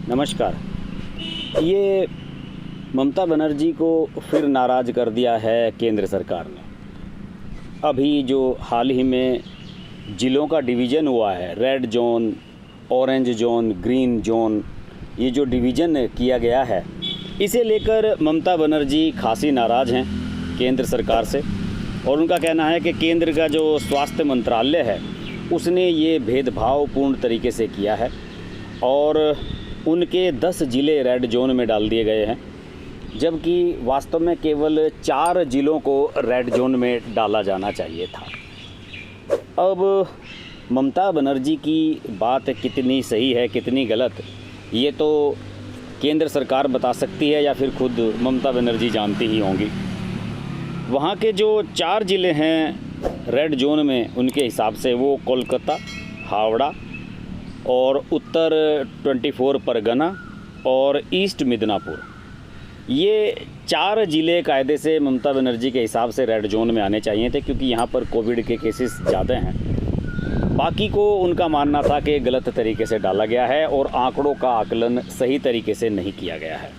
नमस्कार। ये ममता बनर्जी को फिर नाराज़ कर दिया है केंद्र सरकार ने। अभी जो हाल ही में ज़िलों का डिवीज़न हुआ है, red zone, orange zone, green zone, ये जो डिवीज़न किया गया है, इसे लेकर ममता बनर्जी खासी नाराज़ हैं केंद्र सरकार से। और उनका कहना है कि केंद्र का जो स्वास्थ्य मंत्रालय है उसने ये भेदभावपूर्ण तरीके से किया है और उनके 10 ज़िले रेड जोन में डाल दिए गए हैं, जबकि वास्तव में केवल 4 ज़िलों को रेड जोन में डाला जाना चाहिए था। अब ममता बनर्जी की बात कितनी सही है कितनी गलत, ये तो केंद्र सरकार बता सकती है या फिर खुद ममता बनर्जी जानती ही होंगी। वहाँ के जो 4 ज़िले हैं रेड जोन में, उनके हिसाब से वो कोलकाता, हावड़ा और उत्तर 24 परगना और ईस्ट मिदनापुर, ये 4 ज़िले कायदे से ममता बनर्जी के हिसाब से रेड जोन में आने चाहिए थे, क्योंकि यहाँ पर कोविड के केसेस ज़्यादा हैं। बाकी को उनका मानना था कि गलत तरीके से डाला गया है और आंकड़ों का आकलन सही तरीके से नहीं किया गया है।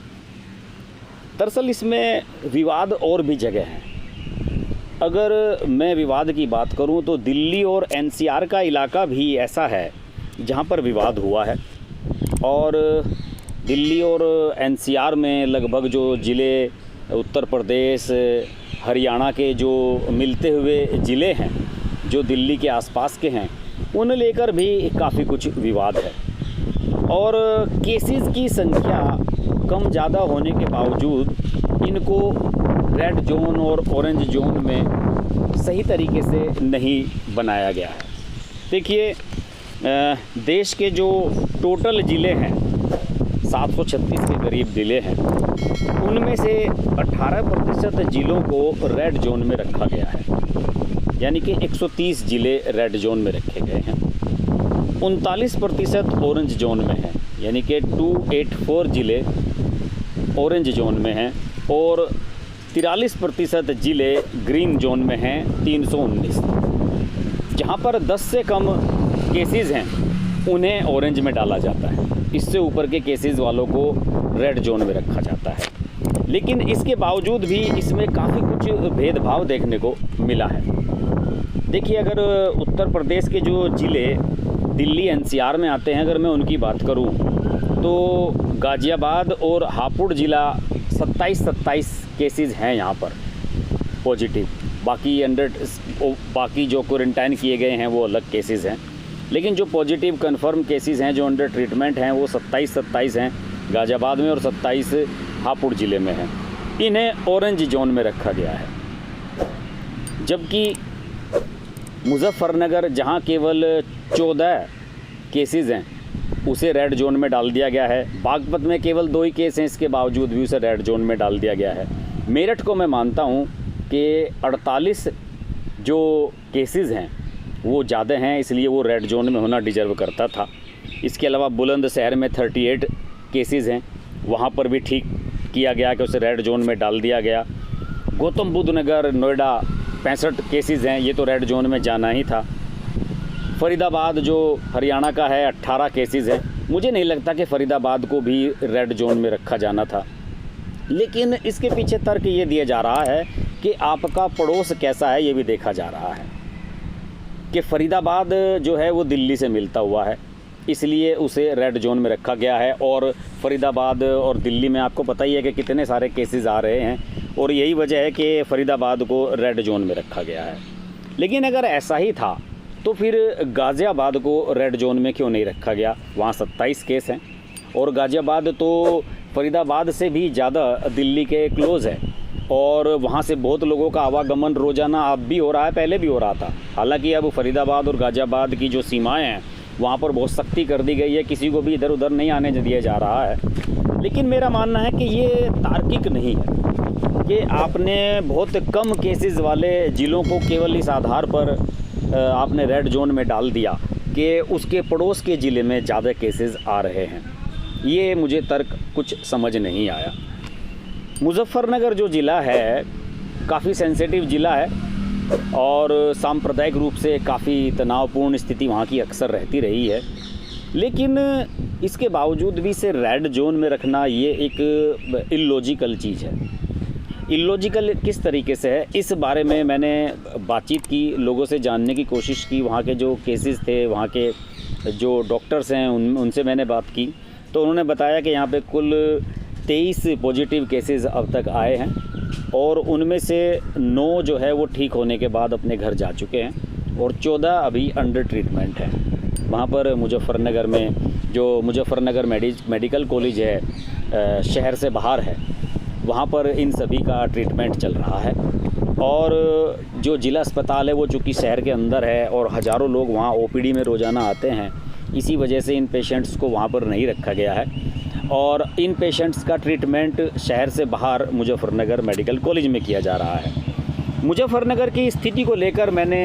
दरअसल इसमें विवाद और भी जगह हैं। अगर मैं विवाद की बात करूं तो दिल्ली और एनसीआर का इलाका भी ऐसा है जहां पर विवाद हुआ है। और दिल्ली और एनसीआर में लगभग जो ज़िले उत्तर प्रदेश, हरियाणा के जो मिलते हुए ज़िले हैं, जो दिल्ली के आसपास के हैं, उन्हें लेकर भी काफ़ी कुछ विवाद है। और केसेस की संख्या कम ज़्यादा होने के बावजूद इनको रेड जोन और ऑरेंज जोन में सही तरीके से नहीं बनाया गया है। देखिए, देश के जो टोटल ज़िले हैं 736 के करीब ज़िले हैं, उनमें से 18% ज़िलों को रेड जोन में रखा गया है, यानी कि 130 ज़िले रेड जोन में रखे गए हैं। 39% ऑरेंज जोन में हैं, यानी कि 284 ज़िले ऑरेंज जोन में हैं और 43% ज़िले ग्रीन जोन में हैं, 319। जहाँ पर 10 से कम केसेस हैं उन्हें ऑरेंज में डाला जाता है, इससे ऊपर के केसेस वालों को रेड जोन में रखा जाता है। लेकिन इसके बावजूद भी इसमें काफ़ी कुछ भेदभाव देखने को मिला है। देखिए, अगर उत्तर प्रदेश के जो ज़िले दिल्ली एनसीआर में आते हैं, अगर मैं उनकी बात करूं तो गाज़ियाबाद और हापुड़ ज़िला 27 केसेस हैं यहाँ पर पॉजिटिव। बाकी जो क्वारंटाइन किए गए हैं वो अलग केसेस हैं, लेकिन जो पॉजिटिव कंफर्म केसेस हैं जो अंडर ट्रीटमेंट हैं वो 27 हैं गाज़ियाबाद में और 27 हापुड़ ज़िले में हैं। इन्हें ऑरेंज जोन में रखा गया है। जबकि मुजफ्फरनगर, जहां केवल 14 केसेस हैं, उसे रेड जोन में डाल दिया गया है। बागपत में केवल 2 ही केस हैं, इसके बावजूद भी उसे रेड जोन में डाल दिया गया है। मेरठ को मैं मानता हूं कि 48 जो केसेस हैं वो ज़्यादा हैं, इसलिए वो रेड जोन में होना डिजर्व करता था। इसके अलावा बुलंदशहर में 38 केसेस हैं, वहाँ पर भी ठीक किया गया कि उसे रेड जोन में डाल दिया गया। गौतम बुद्ध नगर, नोएडा 65 केसेस हैं, ये तो रेड जोन में जाना ही था। फरीदाबाद जो हरियाणा का है 18 केसेस हैं। मुझे नहीं लगता कि फरीदाबाद को भी रेड जोन में रखा जाना था, लेकिन इसके पीछे तर्क ये दिया जा रहा है कि आपका पड़ोस कैसा है ये भी देखा जा रहा है। कि फरीदाबाद जो है वो दिल्ली से मिलता हुआ है, इसलिए उसे रेड जोन में रखा गया है। और फरीदाबाद और दिल्ली में आपको पता ही है कि कितने सारे केसेस आ रहे हैं, और यही वजह है कि फरीदाबाद को रेड जोन में रखा गया है। लेकिन अगर ऐसा ही था तो फिर गाज़ियाबाद को रेड जोन में क्यों नहीं रखा गया? वहाँ 27 केस हैं और गाज़ियाबाद तो फरीदाबाद से भी ज़्यादा दिल्ली के क्लोज़ है, और वहाँ से बहुत लोगों का आवागमन रोज़ाना अब भी हो रहा है, पहले भी हो रहा था। हालांकि अब फरीदाबाद और गाज़ियाबाद की जो सीमाएं हैं वहाँ पर बहुत सख्ती कर दी गई है, किसी को भी इधर उधर नहीं आने दिया जा रहा है। लेकिन मेरा मानना है कि ये तार्किक नहीं है कि आपने बहुत कम केसेस वाले ज़िलों को केवल इस आधार पर आपने रेड जोन में डाल दिया कि उसके पड़ोस के ज़िले में ज़्यादा केसेस आ रहे हैं। ये मुझे तर्क कुछ समझ नहीं आया। मुजफ्फरनगर जो ज़िला है काफ़ी सेंसिटिव ज़िला है और सांप्रदायिक रूप से काफ़ी तनावपूर्ण स्थिति वहाँ की अक्सर रहती रही है। लेकिन इसके बावजूद भी इसे रेड जोन में रखना ये एक इलॉजिकल चीज़ है। इलॉजिकल किस तरीके से है, इस बारे में मैंने बातचीत की, लोगों से जानने की कोशिश की, वहाँ के जो केसेस थे, वहाँ के जो डॉक्टर्स हैं उनसे मैंने बात की, तो उन्होंने बताया कि यहाँ पे कुल 23 पॉजिटिव केसेस अब तक आए हैं और उनमें से 9 जो है वो ठीक होने के बाद अपने घर जा चुके हैं और 14 अभी अंडर ट्रीटमेंट हैं। वहाँ पर मुजफ्फरनगर में जो मुजफ्फरनगर मेडिकल कॉलेज है, शहर से बाहर है, वहाँ पर इन सभी का ट्रीटमेंट चल रहा है। और जो ज़िला अस्पताल है वो चूँकि शहर के अंदर है और हज़ारों लोग वहाँ ओपीडी में रोज़ाना आते हैं, इसी वजह से इन पेशेंट्स को वहाँ पर नहीं रखा गया है और इन पेशेंट्स का ट्रीटमेंट शहर से बाहर मुजफ्फरनगर मेडिकल कॉलेज में किया जा रहा है। मुजफ्फरनगर की स्थिति को लेकर मैंने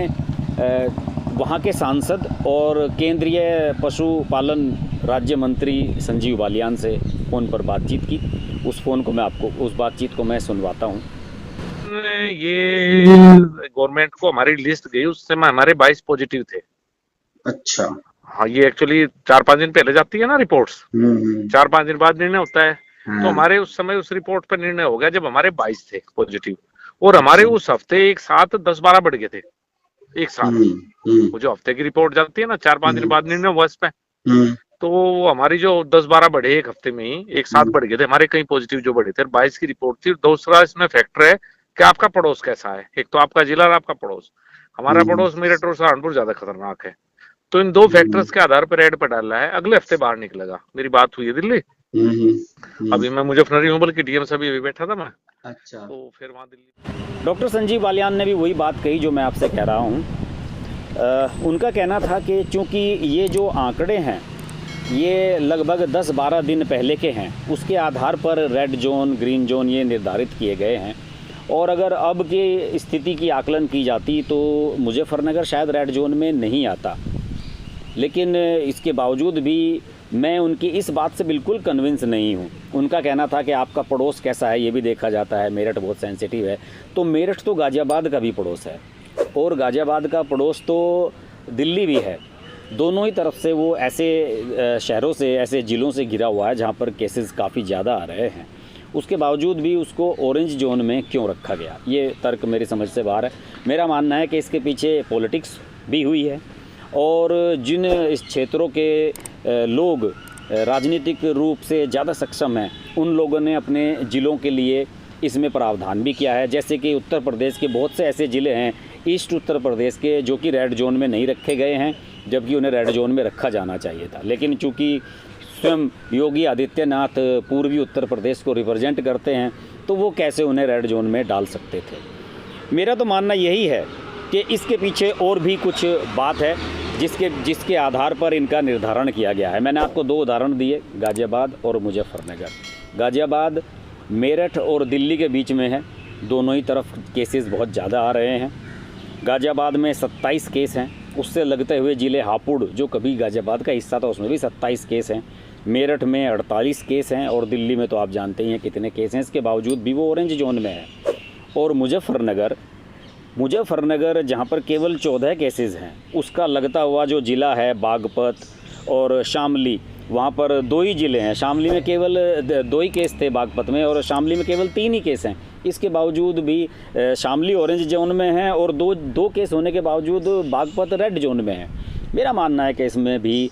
वहाँ के सांसद और केंद्रीय पशुपालन राज्य मंत्री संजीव बालियान से फ़ोन पर बातचीत की। उस बातचीत को मैं सुनवाता हूँ। ये गवर्नमेंट को हमारी लिस्ट गई, उस समय हमारे 22 पॉजिटिव थे। अच्छा। हाँ, ये एक्चुअली 4-5 दिन पहले जाती है ना रिपोर्ट्स, 4-5 दिन बाद निर्णय होता है। तो हमारे उस समय उस रिपोर्ट पर निर्णय हो गया जब हमारे 22 थे पॉजिटिव और हमारे उस हफ्ते एक साथ 10-12 बढ़ गए थे एक साथ। वो जो हफ्ते की रिपोर्ट जाती है ना, 4-5 दिन बाद निर्णय हुआ इस पे, तो हमारी जो 10-12 बढ़े एक हफ्ते में ही एक साथ बढ़ गए थे हमारे, कई पॉजिटिव जो बढ़े थे। 22 की रिपोर्ट थी। दूसरा इसमें फैक्टर है कि आपका पड़ोस कैसा है। एक तो आपका जिला और आपका पड़ोस। हमारा पड़ोस मेरठ और सहारनपुर ज्यादा खतरनाक है। तो इन 2 फैक्टर्स के आधार पर रेड पर डाला है। अगले हफ्ते बाहर निकलेगा। मेरी बात हुई है दिल्ली, अभी मैं मुजफ्फरनगर हूँ, बल्कि डीएम से भी बैठा था मैं। अच्छा। तो फिर वहाँ दिल्ली डॉक्टर संजीव बालियान ने भी वही बात कही जो मैं आपसे कह रहा हूँ। उनका कहना था कि चूँकि ये जो आंकड़े हैं ये लगभग 10-12 दिन पहले के हैं, उसके आधार पर रेड जोन, ग्रीन जोन ये निर्धारित किए गए हैं और अगर अब की स्थिति की आकलन की जाती तो मुजफ्फरनगर शायद रेड जोन में नहीं आता। लेकिन इसके बावजूद भी मैं उनकी इस बात से बिल्कुल कन्विंस नहीं हूँ। उनका कहना था कि आपका पड़ोस कैसा है ये भी देखा जाता है, मेरठ बहुत सेंसिटिव है। तो मेरठ तो गाज़ियाबाद का भी पड़ोस है और गाज़ियाबाद का पड़ोस तो दिल्ली भी है। दोनों ही तरफ से वो ऐसे शहरों से, ऐसे ज़िलों से घिरा हुआ है जहाँ पर केसेस काफ़ी ज़्यादा आ रहे हैं। उसके बावजूद भी उसको ऑरेंज जोन में क्यों रखा गया, ये तर्क मेरी समझ से बाहर है। मेरा मानना है कि इसके पीछे पॉलिटिक्स भी हुई है और जिन इस क्षेत्रों के लोग राजनीतिक रूप से ज़्यादा सक्षम हैं उन लोगों ने अपने ज़िलों के लिए इसमें प्रावधान भी किया है। जैसे कि उत्तर प्रदेश के बहुत से ऐसे ज़िले हैं, ईस्ट उत्तर प्रदेश के, जो कि रेड जोन में नहीं रखे गए हैं जबकि उन्हें रेड जोन में रखा जाना चाहिए था। लेकिन चूँकि स्वयं योगी आदित्यनाथ पूर्वी उत्तर प्रदेश को रिप्रेजेंट करते हैं तो वो कैसे उन्हें रेड जोन में डाल सकते थे। मेरा तो मानना यही है कि इसके पीछे और भी कुछ बात है जिसके आधार पर इनका निर्धारण किया गया है। मैंने आपको 2 उदाहरण दिए, गाज़ियाबाद और मुजफ्फरनगर। गाज़ियाबाद मेरठ और दिल्ली के बीच में है, दोनों ही तरफ केसेस बहुत ज़्यादा आ रहे हैं। गाज़ियाबाद में 27 केस हैं, उससे लगते हुए ज़िले हापुड़ जो कभी गाज़ियाबाद का हिस्सा था उसमें भी 27 केस हैं। मेरठ में 48 केस हैं और दिल्ली में तो आप जानते ही हैं कितने केस हैं। इसके बावजूद भी वो ऑरेंज जोन में है। और मुजफ्फरनगर जहाँ पर केवल 14 केसेस हैं, उसका लगता हुआ जो ज़िला है बागपत और शामली, वहाँ पर 2 ही ज़िले हैं। शामली में केवल 2 ही केस थे बागपत में और शामली में केवल 3 ही केस हैं। इसके बावजूद भी शामली ऑरेंज जोन में है और दो केस होने के बावजूद बागपत रेड जोन में है। मेरा मानना है कि इसमें भी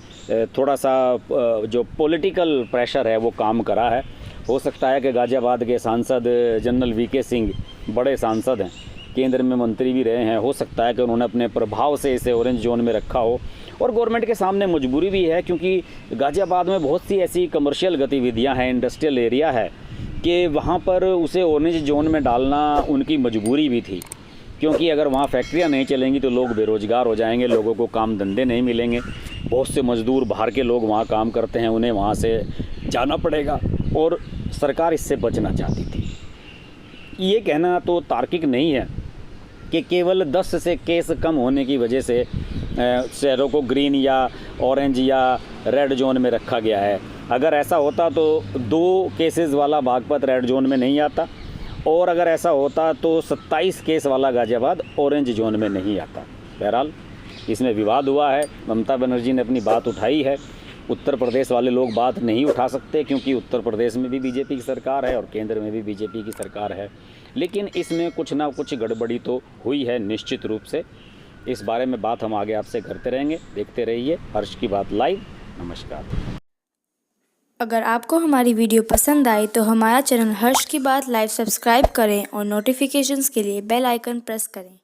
थोड़ा सा जो पॉलिटिकल प्रेशर है वो काम करा है। हो सकता है कि गाज़ियाबाद के सांसद जनरल वीके सिंह बड़े सांसद हैं, केंद्र में मंत्री भी रहे हैं, हो सकता है कि उन्होंने अपने प्रभाव से इसे ऑरेंज जोन में रखा हो। और गवर्नमेंट के सामने मजबूरी भी है क्योंकि गाज़ियाबाद में बहुत सी ऐसी कमर्शियल गतिविधियां हैं, इंडस्ट्रियल एरिया है कि वहाँ पर उसे ऑरेंज जोन में डालना उनकी मजबूरी भी थी। क्योंकि अगर वहाँ फैक्ट्रियाँ नहीं चलेंगी तो लोग बेरोज़गार हो जाएंगे, लोगों को काम धंधे नहीं मिलेंगे। बहुत से मज़दूर बाहर के लोग वहाँ काम करते हैं, उन्हें वहाँ से जाना पड़ेगा और सरकार इससे बचना चाहती थी। ये कहना तो तार्किक नहीं है कि केवल 10 से केस कम होने की वजह से शहरों को ग्रीन या ऑरेंज या रेड जोन में रखा गया है। अगर ऐसा होता तो 2 केसेस वाला बागपत रेड जोन में नहीं आता और अगर ऐसा होता तो 27 केस वाला गाज़ियाबाद ऑरेंज जोन में नहीं आता। बहरहाल इसमें विवाद हुआ है, ममता बनर्जी ने अपनी बात उठाई है उत्तर प्रदेश वाले लोग बात नहीं उठा सकते, क्योंकि उत्तर प्रदेश में भी बीजेपी की सरकार है और केंद्र में भी बीजेपी की सरकार है। लेकिन इसमें कुछ ना कुछ गड़बड़ी तो हुई है निश्चित रूप से। इस बारे में बात हम आगे आपसे करते रहेंगे। देखते रहिए हर्ष की बात लाइव। नमस्कार। अगर आपको हमारी वीडियो पसंद आई तो हमारा चैनल हर्ष की बात लाइव सब्सक्राइब करें और नोटिफिकेशंस के लिए बेल आइकन प्रेस करें।